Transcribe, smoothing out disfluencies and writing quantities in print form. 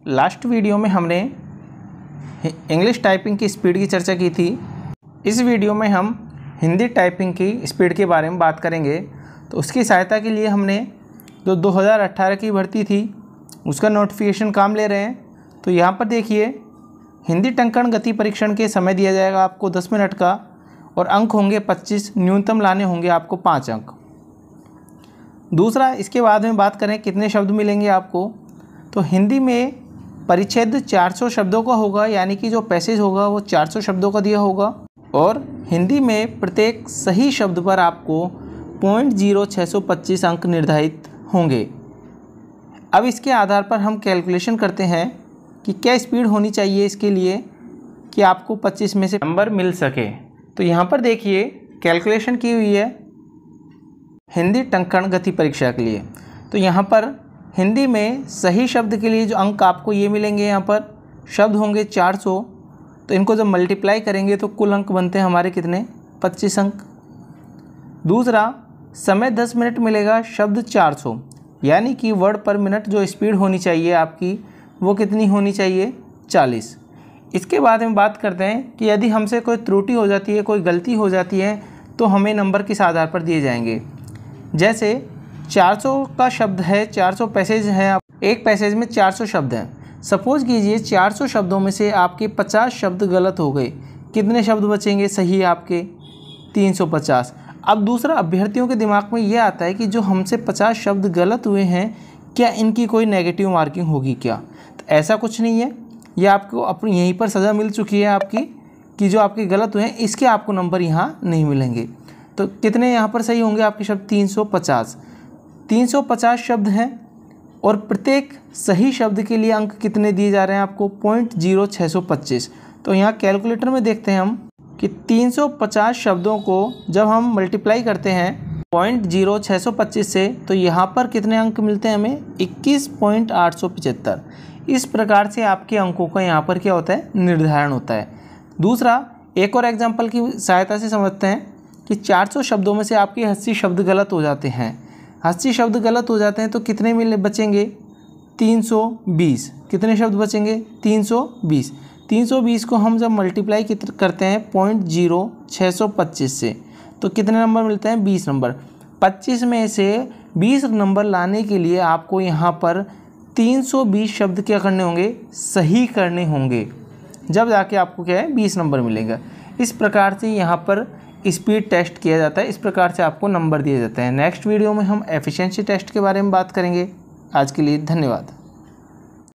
Last video में हमने English typing की स्पीड की चर्चा की थी। इस वीडियो में हम हिंदी टाइपिंग की स्पीड के बारे में बात करेंगे। तो उसकी सहायता के लिए हमने जो 2018 की भर्ती थी उसका नोटिफिकेशन काम ले रहे हैं। तो यहाँ पर देखिए, हिंदी टंकण गति परीक्षण के समय दिया जाएगा आपको 10 मिनट का और अंक होंगे 25, न्यूनतम लाने होंगे आपको 5 अंक। दूसरा, इसके बाद में बात करें कितने शब्द मिलेंगे आपको, तो हिंदी में परिच्छेद 400 शब्दों का होगा, यानी कि जो पैसेज होगा वो 400 शब्दों का दिया होगा। और हिंदी में प्रत्येक सही शब्द पर आपको 0.0625 अंक निर्धारित होंगे। अब इसके आधार पर हम कैलकुलेशन करते हैं कि क्या स्पीड होनी चाहिए इसके लिए कि आपको 25 में से नंबर मिल सके। तो यहाँ पर देखिए कैलकुलेशन की हुई है हिंदी टंकण गति परीक्षा के लिए। तो यहाँ पर हिंदी में सही शब्द के लिए जो अंक आपको ये मिलेंगे, यहाँ पर शब्द होंगे 400, तो इनको जब मल्टीप्लाई करेंगे तो कुल अंक बनते हैं हमारे कितने, 25 अंक। दूसरा, समय 10 मिनट मिलेगा, शब्द 400, यानी कि वर्ड पर मिनट जो स्पीड होनी चाहिए आपकी वो कितनी होनी चाहिए, 40। इसके बाद हम बात करते हैं कि यदि हमसे कोई त्रुटि हो जाती है, कोई गलती हो जाती है, तो हमें नंबर किस आधार पर दिए जाएंगे। जैसे 400 का शब्द है, 400 पैसेज हैं, एक पैसेज में 400 शब्द हैं। सपोज कीजिए 400 शब्दों में से आपके 50 शब्द गलत हो गए, कितने शब्द बचेंगे सही आपके, 350। अब दूसरा, अभ्यर्थियों के दिमाग में ये आता है कि जो हमसे 50 शब्द गलत हुए हैं, क्या इनकी कोई नेगेटिव मार्किंग होगी क्या। तो ऐसा कुछ नहीं है, ये आपको अपनी यहीं पर सज़ा मिल चुकी है आपकी कि जो आपके गलत हुए हैं इसके आपको नंबर यहाँ नहीं मिलेंगे। तो कितने यहाँ पर सही होंगे आपके शब्द, 350। 350 शब्द हैं और प्रत्येक सही शब्द के लिए अंक कितने दिए जा रहे हैं आपको, 0.0625। तो यहाँ कैलकुलेटर में देखते हैं हम कि 350 शब्दों को जब हम मल्टीप्लाई करते हैं 0.0625 से, तो यहाँ पर कितने अंक मिलते हैं हमें, 21.875। इस प्रकार से आपके अंकों का यहाँ पर क्या होता है, निर्धारण होता है। दूसरा, एक और एग्जाम्पल की सहायता से समझते हैं कि 400 शब्दों में से आपके 80 शब्द गलत हो जाते हैं। 80 शब्द गलत हो जाते हैं तो कितने बचेंगे, 320। कितने शब्द बचेंगे, 320। 320 को हम जब मल्टीप्लाई करते हैं 0.0625 से, तो कितने नंबर मिलते हैं, 20 नंबर। 25 में से 20 नंबर लाने के लिए आपको यहाँ पर 320 शब्द क्या करने होंगे, सही करने होंगे, जब जाके आपको क्या है, 20 नंबर मिलेगा। इस प्रकार से यहाँ पर स्पीड टेस्ट किया जाता है, इस प्रकार से आपको नंबर दिए जाते हैं। नेक्स्ट वीडियो में हम एफिशिएंसी टेस्ट के बारे में बात करेंगे। आज के लिए धन्यवाद।